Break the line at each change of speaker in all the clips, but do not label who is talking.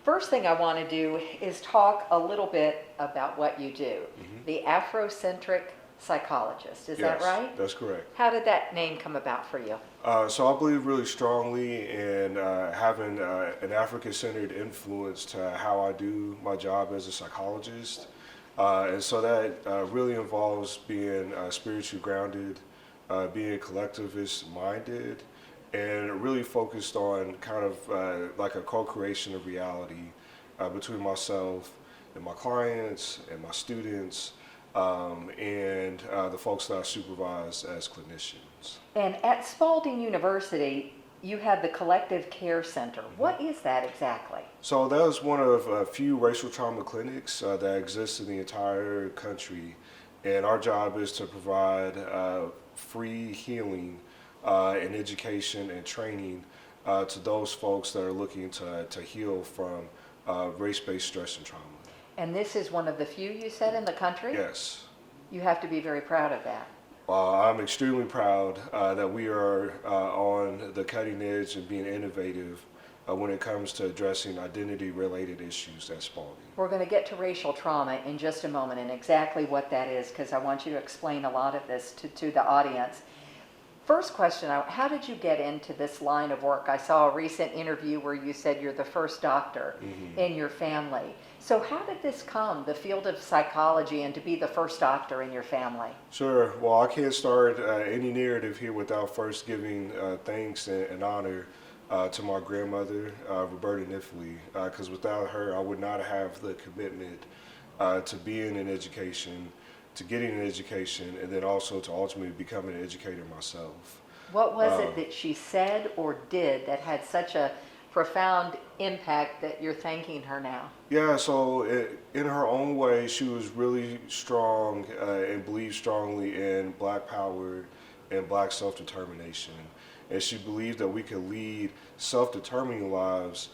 First thing I want to do is talk a little bit about what you do. The Afrocentric psychologist, is that right?
Yes, that's correct.
How did that name come about for you?
So I believe really strongly in having an African-centered influence to how I do my job as a psychologist. And so that really involves being spiritually grounded, being collectivist minded, and really focused on kind of like a co-creation of reality between myself and my clients and my students and the folks that I supervise as clinicians.
And at Spalding University, you had the Collective Care Center. What is that exactly?
So that was one of a few racial trauma clinics that exist in the entire country. And our job is to provide free healing and education and training to those folks that are looking to heal from race-based stress and trauma.
And this is one of the few, you said, in the country?
Yes.
You have to be very proud of that.
I'm extremely proud that we are on the cutting edge and being innovative when it comes to addressing identity-related issues at Spalding.
We're going to get to racial trauma in just a moment and exactly what that is, because I want you to explain a lot of this to the audience. First question, how did you get into this line of work? I saw a recent interview where you said you're the first doctor in your family. So how did this come, the field of psychology, and to be the first doctor in your family?
Sure. Well, I can't start any narrative here without first giving thanks and honor to my grandmother, Roberta Kniffley, because without her, I would not have the commitment to being in education, to getting an education, and then also to ultimately becoming an educator myself.
What was it that she said or did that had such a profound impact that you're thanking her now?
Yeah, so in her own way, she was really strong and believed strongly in Black power and Black self-determination. And she believed that we could lead self-determining lives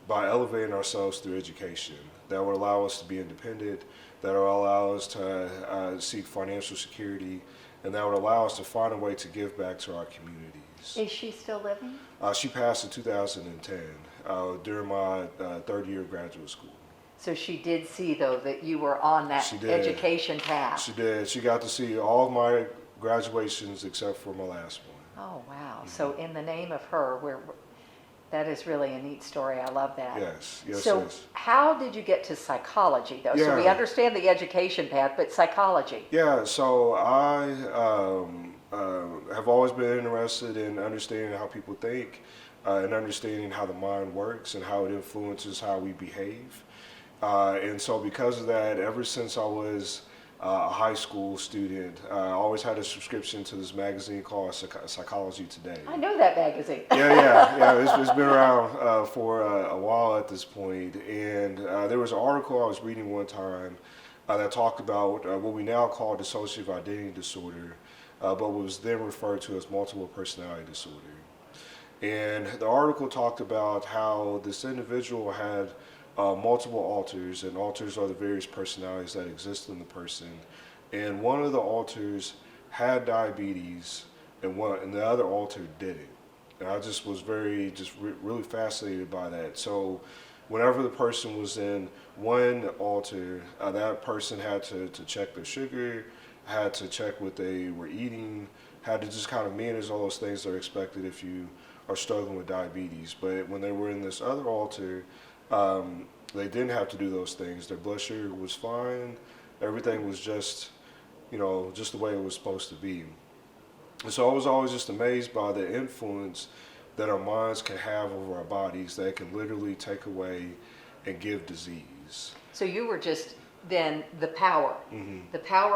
by elevating ourselves through education. That would allow us to be independent, that would allow us to seek financial security, and that would allow us to find a way to give back to our communities.
Is she still living?
She passed in 2010 during my third year of graduate school.
So she did see, though, that you were on that education path.
She did. She got to see all of my graduations except for my last one.
Oh, wow. So in the name of her, that is really a neat story. I love that.
Yes,
So
yes.
how did you get to psychology, though?
Yeah.
So we understand the education path, but psychology.
Yeah, so I have always been interested in understanding how people think and understanding how the mind works and how it influences how we behave. And so because of that, ever since I was a high school student, I always had a subscription to this magazine called Psychology Today.
I know that magazine.
Yeah. It's been around for a while at this point. And there was an article I was reading one time that talked about what we now call dissociative identity disorder, but what was then referred to as multiple personality disorder. And the article talked about how this individual had multiple alters, and alters are the various personalities that exist in the person. And one of the alters had diabetes, and the other alter didn't. And I just was really fascinated by that. So whenever the person was in one alter, that person had to check their sugar, had to check what they were eating, had to just kind of manage all those things that are expected if you are struggling with diabetes. But when they were in this other alter, they didn't have to do those things. Their blood sugar was fine. Everything was just the way it was supposed to be. And so I was always just amazed by the influence that our minds can have over our bodies, that can literally take away and give disease.
So you were just then the power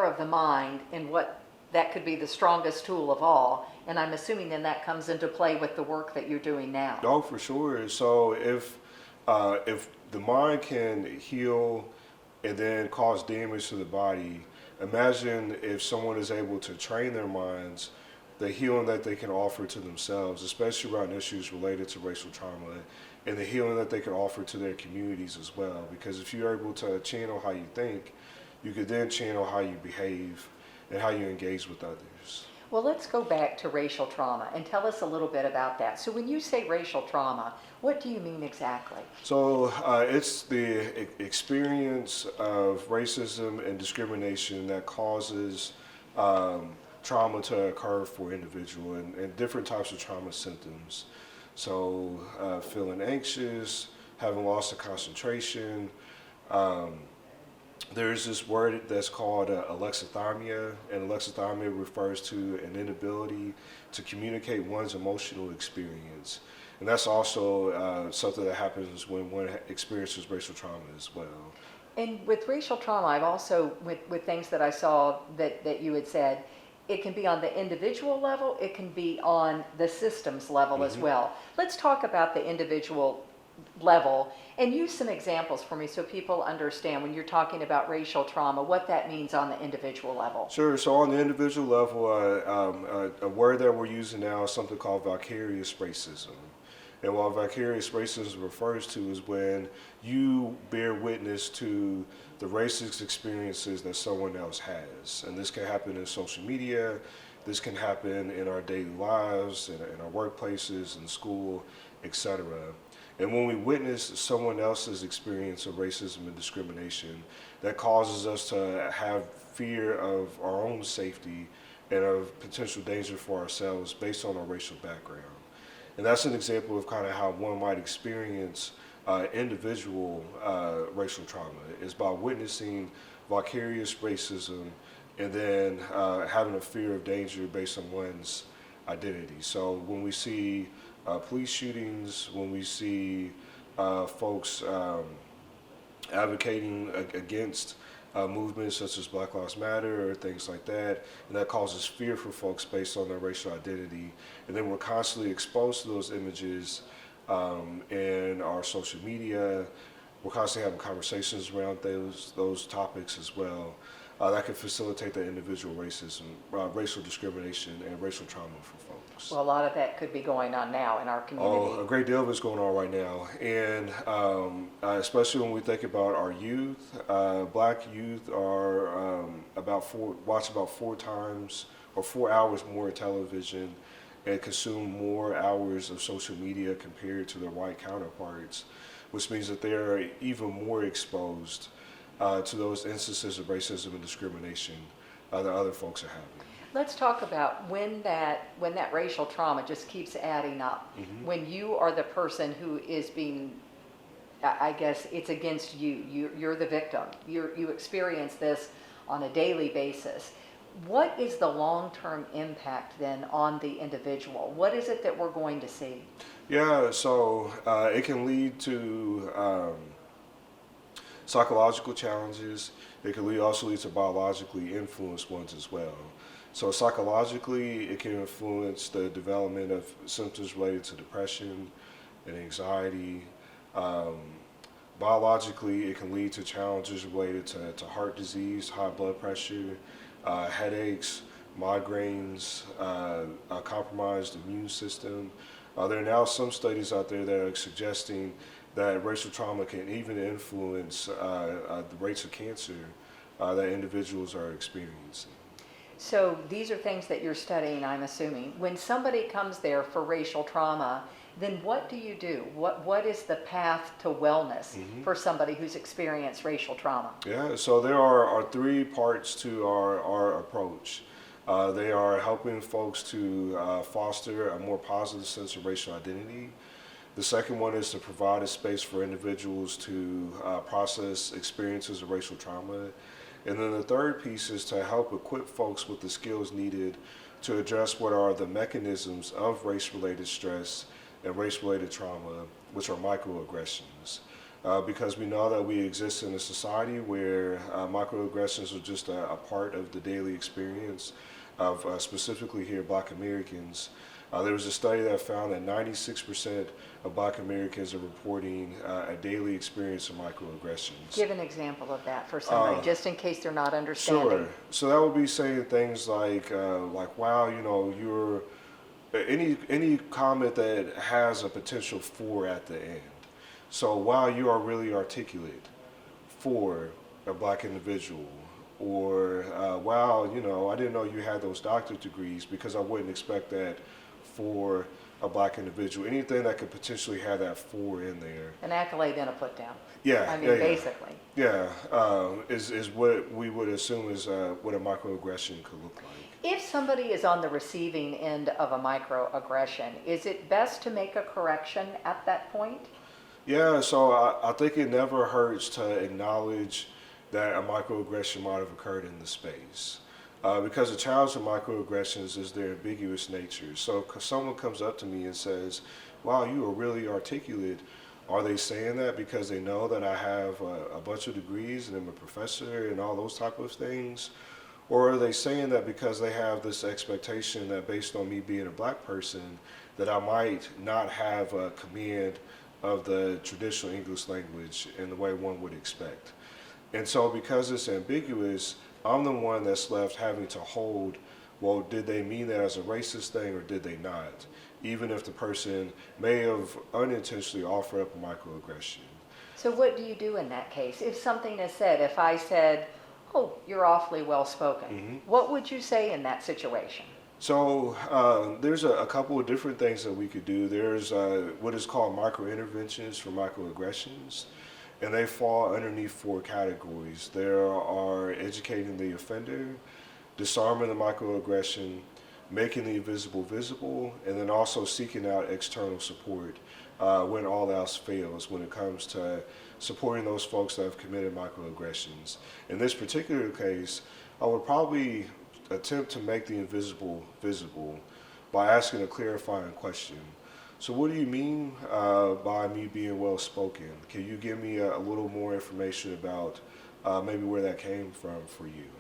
of the mind, and what that could be the strongest tool of all. And I'm assuming then that comes into play with the work that you're doing now.
Oh, for sure. So if the mind can heal and then cause damage to the body, imagine if someone is able to train their minds, the healing that they can offer to themselves, especially around issues related to racial trauma, and the healing that they can offer to their communities as well. Because if you're able to channel how you think, you could then channel how you behave and how you engage with others.
Well, let's go back to racial trauma and tell us a little bit about that. So when you say racial trauma, what do you mean exactly?
So it's the experience of racism and discrimination that causes trauma to occur for individual and different types of trauma symptoms. So feeling anxious, having loss of concentration. There's this word that's called alexithymia, and alexithymia refers to an inability to communicate one's emotional experience. And that's also something that happens when one experiences racial trauma as well.
And with racial trauma, I've also, with things that I saw that you had said, it can be on the individual level, it can be on the systems level as well. Let's talk about the individual level and use some examples for me so people understand when you're talking about racial trauma, what that means on the individual level.
Sure. So on the individual level, a word that we're using now is something called vicarious racism. And what vicarious racism refers to is when you bear witness to the racist experiences that someone else has. And this can happen in social media, this can happen in our daily lives, in our workplaces, in school, etc. And when we witness someone else's experience of racism and discrimination, that causes us to have fear of our own safety and of potential danger for ourselves based on our racial background. And that's an example of kind of how one might experience individual racial trauma, is by witnessing vicarious racism and then having a fear of danger based on one's identity. So when we see police shootings, when we see folks advocating against movements such as Black Lives Matter or things like that, and that causes fear for folks based on their racial identity. And then we're constantly exposed to those images in our social media. We're constantly having conversations around those topics as well. That can facilitate the individual racism, racial discrimination, and racial trauma for folks.
Well, a lot of that could be going on now in our community.
Oh, a great deal of it's going on right now. And especially when we think about our youth, black youth are watch about 4 times or 4 hours more television and consume more hours of social media compared to their white counterparts, which means that they're even more exposed to those instances of racism and discrimination that other folks are having.
Let's talk about when that racial trauma just keeps adding up. When you are the person who is being, I guess it's against you. You're the victim. You experience this on a daily basis. What is the long-term impact then on the individual? What is it that we're going to see?
Yeah, so it can lead to psychological challenges. It can also lead to biologically influenced ones as well. So psychologically, it can influence the development of symptoms related to depression and anxiety. Biologically, it can lead to challenges related to heart disease, high blood pressure, headaches, migraines, a compromised immune system. There are now some studies out there that are suggesting that racial trauma can even influence the rates of cancer that individuals are experiencing.
So these are things that you're studying, I'm assuming. When somebody comes there for racial trauma, then what do you do? What is the path to wellness for somebody who's experienced racial trauma?
Yeah, so there are 3 parts to our approach. They are helping folks to foster a more positive sense of racial identity. The second one is to provide a space for individuals to process experiences of racial trauma. And then the third piece is to help equip folks with the skills needed to address what are the mechanisms of race-related stress and race-related trauma, which are microaggressions. Because we know that we exist in a society where microaggressions are just a part of the daily experience of specifically here Black Americans. There was a study that found that 96% of Black Americans are reporting a daily experience of microaggressions.
Give an example of that for somebody, just in case they're not understanding.
Sure. So that would be saying things like wow, you know, you're any comment that has a potential for at the end. So wow, you are really articulate for a Black individual, or wow, I didn't know you had those doctorate degrees, because I wouldn't expect that for a black individual. Anything that could potentially have that "for" in there.
An accolade and a put down.
Yeah,
I mean,
yeah,
basically.
Yeah, is what we would assume is what a microaggression could look like.
If somebody is on the receiving end of a microaggression, is it best to make a correction at that point?
Yeah, so I think it never hurts to acknowledge that a microaggression might have occurred in the space. Because the challenge of microaggressions is their ambiguous nature. So if someone comes up to me and says, wow, you are really articulate, are they saying that because they know that I have a bunch of degrees and I'm a professor and all those type of things? Or are they saying that because they have this expectation that based on me being a black person, that I might not have a command of the traditional English language in the way one would expect? And so because it's ambiguous, I'm the one that's left having to hold, well, did they mean that as a racist thing or did they not? Even if the person may have unintentionally offered up a microaggression.
So what do you do in that case? If something is said, if I said, oh, you're awfully well spoken, what would you say in that situation?
So there's a couple of different things that we could do. There's what is called micro-interventions for microaggressions, and they fall underneath 4 categories. There are educating the offender, disarming the microaggression, making the invisible visible, and then also seeking out external support when all else fails when it comes to supporting those folks that have committed microaggressions. In this particular case, I would probably attempt to make the invisible visible by asking a clarifying question. So what do you mean by me being well spoken? Can you give me a little more information about maybe where that came from for you?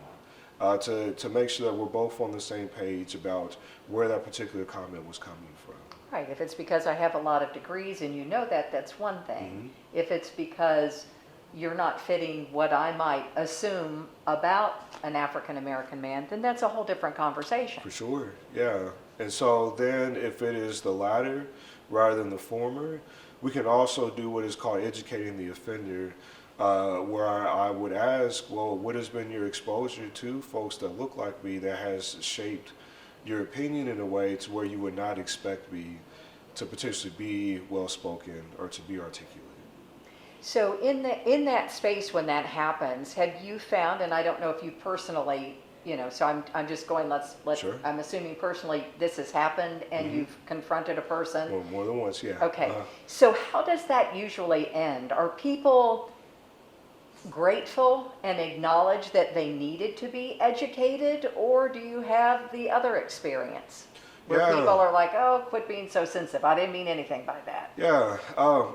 To make sure that we're both on the same page about where that particular comment was coming from.
Right, if it's because I have a lot of degrees and you know that, that's one thing. If it's because you're not fitting what I might assume about an African American man, then that's a whole different conversation.
For sure, yeah. And so then if it is the latter rather than the former, we can also do what is called educating the offender, where I would ask, well, what has been your exposure to folks that look like me that has shaped your opinion in a way to where you would not expect me to potentially be well-spoken or to be articulate.
So in that space when that happens, have you found, and I don't know if you personally, so I'm just going, let's
Sure.
I'm assuming personally this has happened and you've confronted a person.
Well, more than once, yeah.
Okay, so how does that usually end? Are people grateful and acknowledge that they needed to be educated, or do you have the other experience where people are like, oh, quit being so sensitive, I didn't mean anything by that?
Yeah,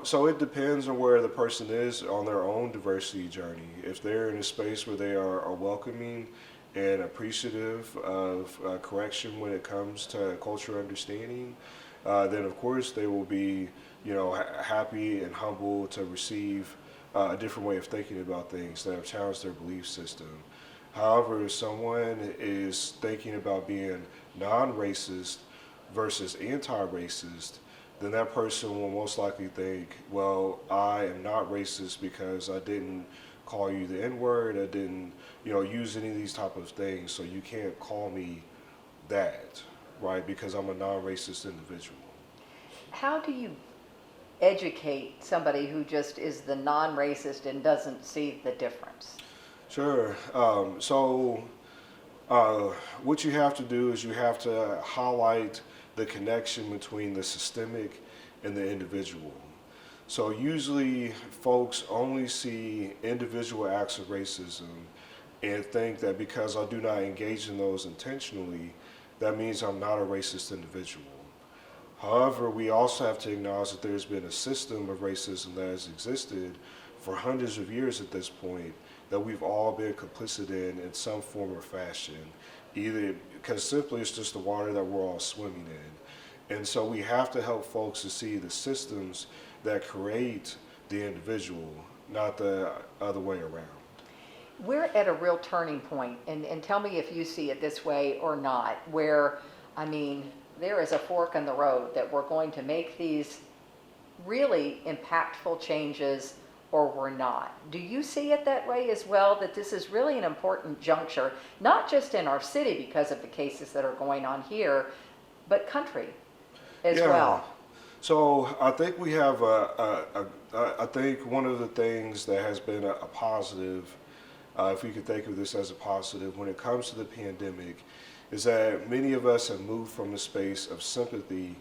so it depends on where the person is on their own diversity journey. If they're in a space where they are welcoming and appreciative of correction when it comes to cultural understanding, then of course they will be, happy and humble to receive a different way of thinking about things that have challenged their belief system. However, if someone is thinking about being non-racist versus anti-racist, then that person will most likely think, well, I am not racist because I didn't call you the N-word, I didn't, use any of these type of things, so you can't call me that, right? Because I'm a non-racist individual.
How do you educate somebody who just is the non-racist and doesn't see the difference?
Sure. What you have to do is you have to highlight the connection between the systemic and the individual. So usually folks only see individual acts of racism and think that because I do not engage in those intentionally, that means I'm not a racist individual. However, we also have to acknowledge that there's been a system of racism that has existed for hundreds of years at this point that we've all been complicit in some form or fashion, either because simply it's just the water that we're all swimming in. And so we have to help folks to see the systems that create the individual, not the other way around.
We're at a real turning point, and tell me if you see it this way or not, where, there is a fork in the road that we're going to make these really impactful changes or we're not. Do you see it that way as well, that this is really an important juncture, not just in our city because of the cases that are going on here, but country as well?
So I think we have I think one of the things that has been a positive, if we could think of this as a positive when it comes to the pandemic, is that many of us have moved from a space of sympathy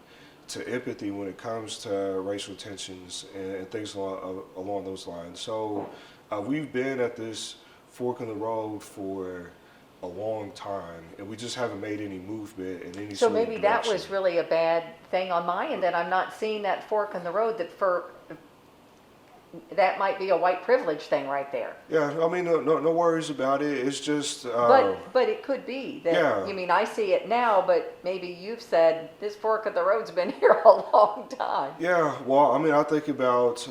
to empathy when it comes to racial tensions and things along those lines. So we've been at this fork in the road for a long time, and we just haven't made any movement in any
So
sort of
maybe that
direction.
was really a bad thing on my end, that I'm not seeing that fork in the road, that might be a white privilege thing right there.
Yeah, I mean, no worries about it. It's just,
But it could be that,
Yeah.
you mean, I see it now, but maybe you've said this fork of the road's been here a long time.
yeah. Well, I mean, I think about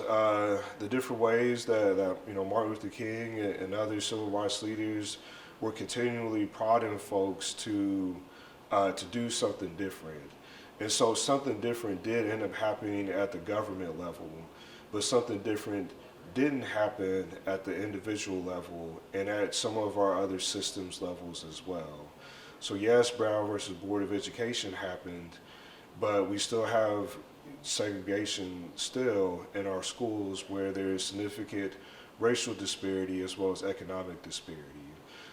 the different ways that Martin Luther King and other civil rights leaders were continually prodding folks to do something different, and so something different did end up happening at the government level, but something different didn't happen at the individual level and at some of our other systems levels as well. So yes, Brown versus Board of Education happened, but we still have segregation still in our schools where there is significant racial disparity as well as economic disparity.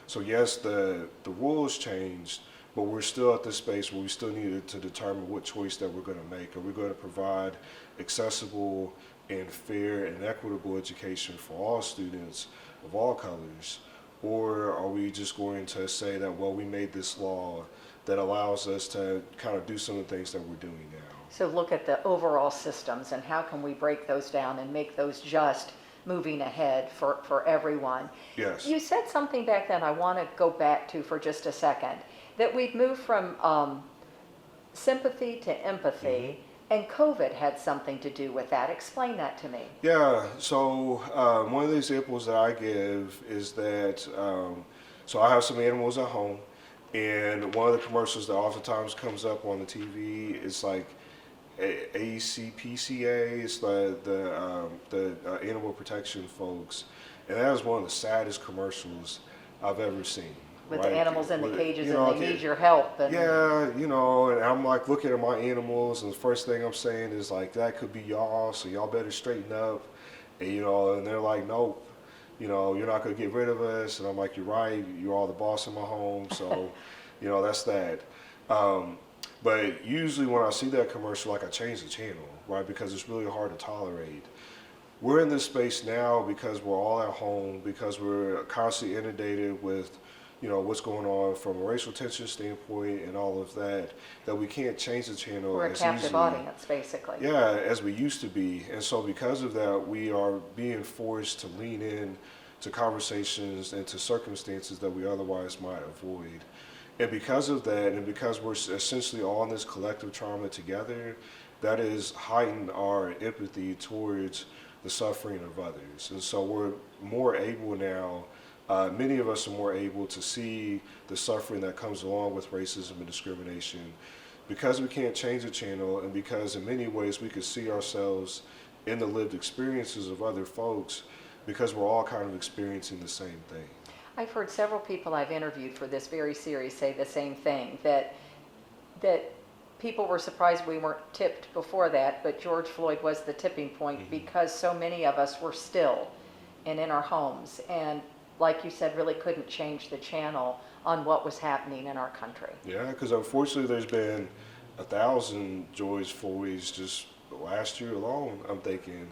So yes, the rules changed, but we're still at this space where we still needed to determine what choice that we're going to make. Are we going to provide accessible and fair and equitable education for all students of all colors? Or are we just going to say that, well, we made this law that allows us to kind of do some of the things that we're doing now?
So look at the overall systems and how can we break those down and make those just moving ahead for everyone.
Yes.
You said something back then I want to go back to for just a second, that we've moved from sympathy to empathy, and COVID had something to do with that. Explain that to me.
Yeah, so one of the examples that I give is that, so I have some animals at home, and one of the commercials that oftentimes comes up on the TV is like ACPCA, it's the animal protection folks, and that is one of the saddest commercials I've ever seen.
With
right?
the animals in the cages
You know,
and they need your help. And
yeah, and I'm like looking at my animals, and the first thing I'm saying is like, that could be y'all, so y'all better straighten up. And and they're like, nope, you're not gonna get rid of us. And I'm like, you're right, you're all the boss in my home, so that's that. But usually when I see that commercial, like, I change the channel, right? Because it's really hard to tolerate. We're in this space now because we're all at home, because we're constantly inundated with what's going on from a racial tension standpoint and all of that we can't change the channel
we're a
as
captive
easily,
audience, basically.
yeah, as we used to be. And so because of that, we are being forced to lean in to conversations and to circumstances that we otherwise might avoid. And because of that, and because we're essentially all in this collective trauma together, that has heightened our empathy towards the suffering of others. And so we're more able now, many of us are more able to see the suffering that comes along with racism and discrimination, because we can't change the channel, and because in many ways we could see ourselves in the lived experiences of other folks, because we're all kind of experiencing the same thing.
I've heard several people I've interviewed for this very series say the same thing, that people were surprised we weren't tipped before that, but George Floyd was the tipping point because so many of us were still and in our homes, and like you said, really couldn't change the channel on what was happening in our country.
Yeah, because unfortunately there's been 1,000 George Floyds just last year alone, I'm thinking.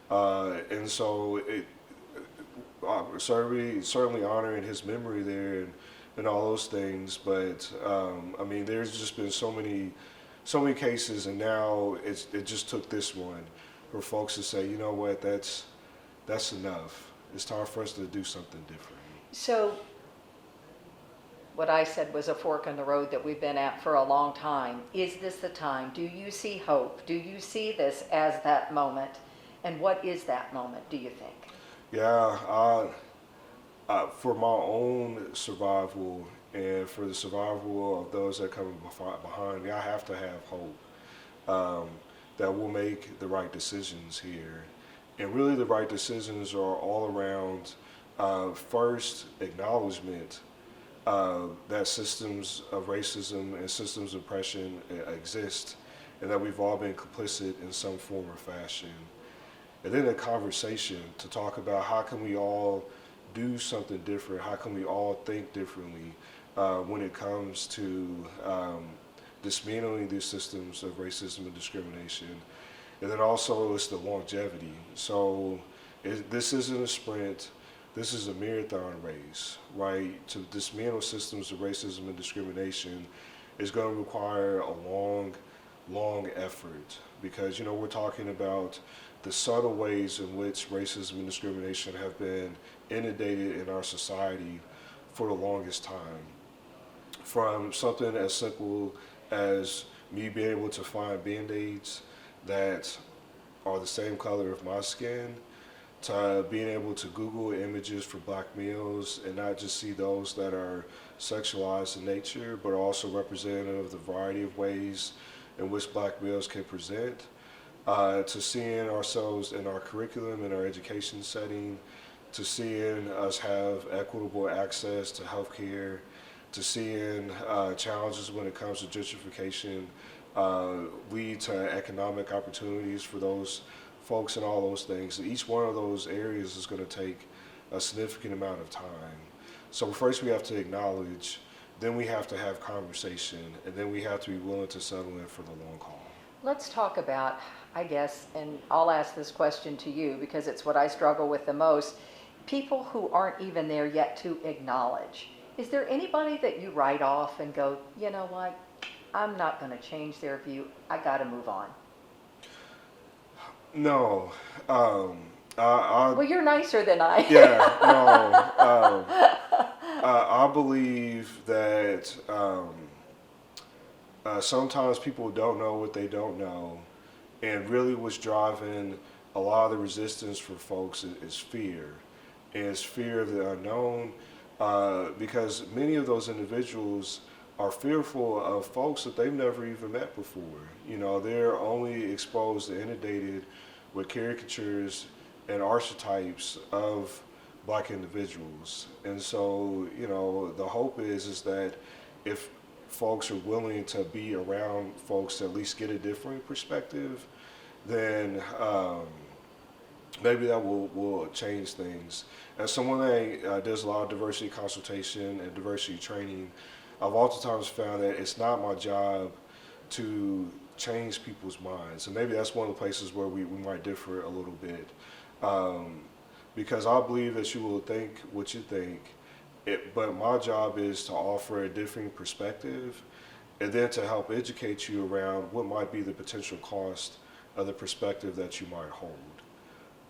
And so certainly honoring his memory there and all those things. But I mean, there's just been so many cases, and now it just took this one for folks to say, you know what, that's enough. It's time for us to do something different.
So what I said was a fork in the road that we've been at for a long time. Is this the time? Do you see hope? Do you see this as that moment? And what is that moment, do you think?
Yeah, for my own survival and for the survival of those that come behind me, I have to have hope that we'll make the right decisions here. And really the right decisions are all around first acknowledgement that systems of racism and systems of oppression exist, and that we've all been complicit in some form or fashion. And then a conversation to talk about how can we all do something different, how can we all think differently when it comes to dismantling these systems of racism and discrimination. And then also it's the longevity. So this isn't a sprint, this is a marathon race, right? To dismantle systems of racism and discrimination is going to require a long effort, because we're talking about the subtle ways in which racism and discrimination have been inundated in our society for the longest time. From something as simple as me being able to find Band-Aids that are the same color of my skin, to being able to Google images for black males and not just see those that are sexualized in nature, but also representative of the variety of ways in which black males can present, to seeing ourselves in our curriculum, in our education setting, to seeing us have equitable access to healthcare, to seeing challenges when it comes to gentrification lead to economic opportunities for those folks and all those things. And each one of those areas is going to take a significant amount of time. So first we have to acknowledge, then we have to have conversation, and then we have to be willing to settle in for the long haul.
Let's talk about, I guess, and I'll ask this question to you because it's what I struggle with the most, people who aren't even there yet to acknowledge. Is there anybody that you write off and go, you know what, I'm not going to change their view, I got to move on?
No.
Well, you're nicer than I.
Yeah, no. I believe that sometimes people don't know what they don't know, and really what's driving a lot of the resistance for folks is fear. And it's fear of the unknown, because many of those individuals are fearful of folks that they've never even met before. They're only exposed and inundated with caricatures and archetypes of black individuals. And so, the hope is that if folks are willing to be around folks to at least get a different perspective, then maybe that will change things. As someone that does a lot of diversity consultation and diversity training, I've oftentimes found that it's not my job to change people's minds. And maybe that's one of the places where we might differ a little bit. Because I believe that you will think what you think, but my job is to offer a different perspective and then to help educate you around what might be the potential cost of the perspective that you might hold,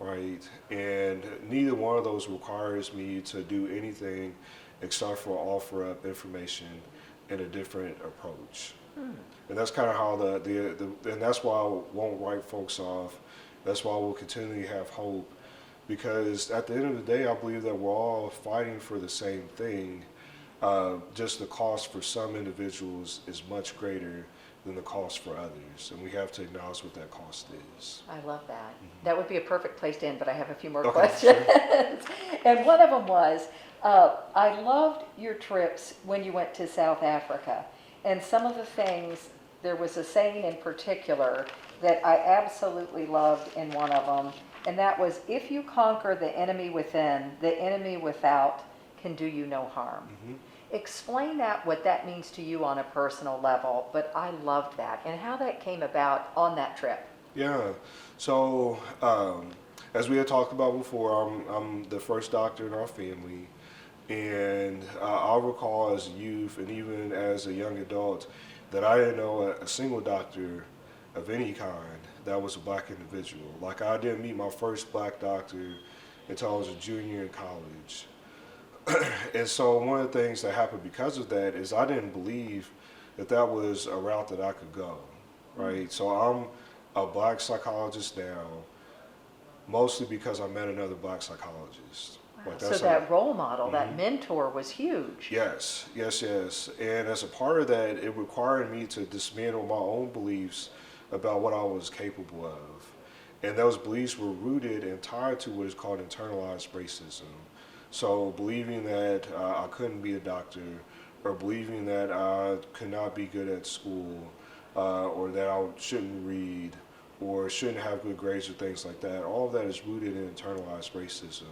right? And neither one of those requires me to do anything except for offer up information and a different approach. And that's kind of how and that's why I won't write folks off. That's why we'll continually have hope, because at the end of the day, I believe that we're all fighting for the same thing. Just the cost for some individuals is much greater than the cost for others, and we have to acknowledge what that cost is.
I love that. That would be a perfect place to end, but I have a few more
Okay,
questions.
sure.
And one of them was, I loved your trips when you went to South Africa. And some of the things, there was a saying in particular that I absolutely loved in one of them, and that was, if you conquer the enemy within, the enemy without can do you no harm.
Mm-hmm.
Explain that, what that means to you on a personal level, but I loved that, and how that came about on that trip.
Yeah, so as we had talked about before, I'm the first doctor in our family. And I'll recall as a youth and even as a young adult that I didn't know a single doctor of any kind that was a black individual. Like, I didn't meet my first black doctor until I was a junior in college. And so one of the things that happened because of that is I didn't believe that was a route that I could go, right? So I'm a black psychologist now, mostly because I met another black psychologist.
Wow. So that role model, that mentor was huge.
Yes. And as a part of that, it required me to dismantle my own beliefs about what I was capable of. And those beliefs were rooted and tied to what is called internalized racism. So believing that I couldn't be a doctor, or believing that I could not be good at school, or that I shouldn't read, or shouldn't have good grades or things like that, all of that is rooted in internalized racism.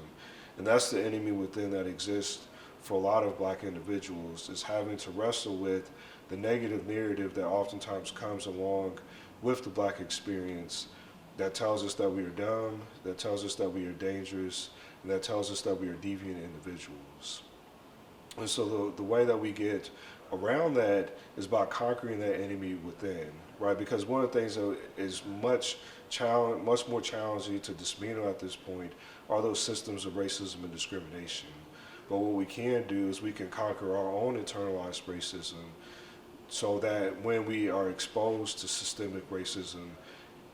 And that's the enemy within that exists for a lot of black individuals, is having to wrestle with the negative narrative that oftentimes comes along with the black experience, that tells us that we are dumb, that tells us that we are dangerous, and that tells us that we are deviant individuals. And so the way that we get around that is by conquering that enemy within, right? Because one of the things that is much more challenging to dismantle at this point are those systems of racism and discrimination. But what we can do is we can conquer our own internalized racism, so that when we are exposed to systemic racism,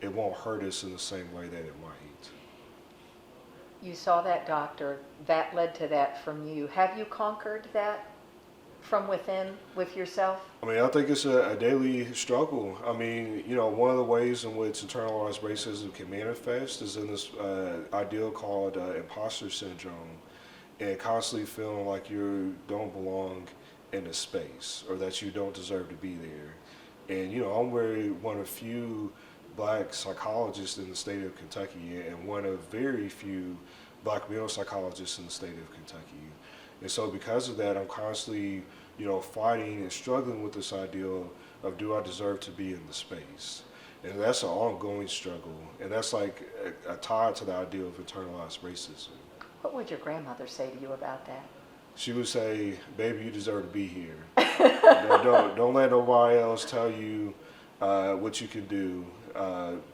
it won't hurt us in the same way that it might.
You saw that doctor, that led to that from you. Have you conquered that from within with yourself?
I mean, I think it's a daily struggle. I mean, you know, one of the ways in which internalized racism can manifest is in this ideal called imposter syndrome, and constantly feeling like you don't belong in a space, or that you don't deserve to be there. And, you know, I'm one of few black psychologists in the state of Kentucky, and one of very few black male psychologists in the state of Kentucky. And so because of that, I'm constantly, you know, fighting and struggling with this ideal of, do I deserve to be in the space? And that's an ongoing struggle. And that's like a tie to the idea of internalized racism.
What would your grandmother say to you about that?
She would say, baby, you deserve to be here. Don't let nobody else tell you what you can do.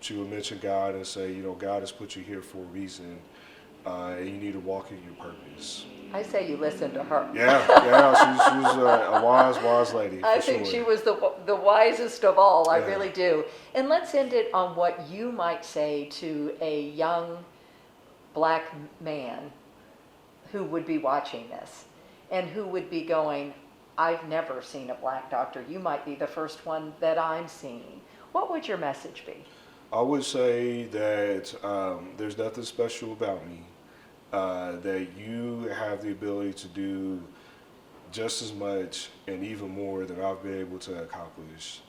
She would mention God and say, you know, God has put you here for a reason, and you need to walk in your purpose.
I say you listen to her.
Yeah, she was a wise lady.
I think
sure.
she was the wisest of all. I
Yeah.
really do. And let's end it on what you might say to a young black man who would be watching this and who would be going, I've never seen a black doctor. You might be the first one that I'm seeing. What would your message be?
I would say that there's nothing special about me, that you have the ability to do just as much and even more than I've been able to accomplish.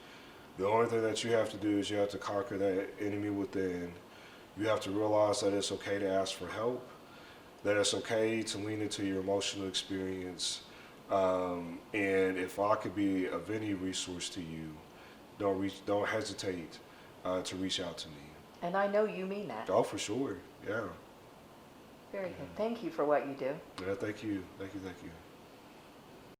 The only thing that you have to do is you have to conquer that enemy within. You have to realize that it's okay to ask for help, that it's okay to lean into your emotional experience, and if I could be of any resource to you, don't hesitate to reach out to me.
And I know you mean that.
Oh, for sure, yeah.
Very good. Thank you for what you do.
Yeah, thank you.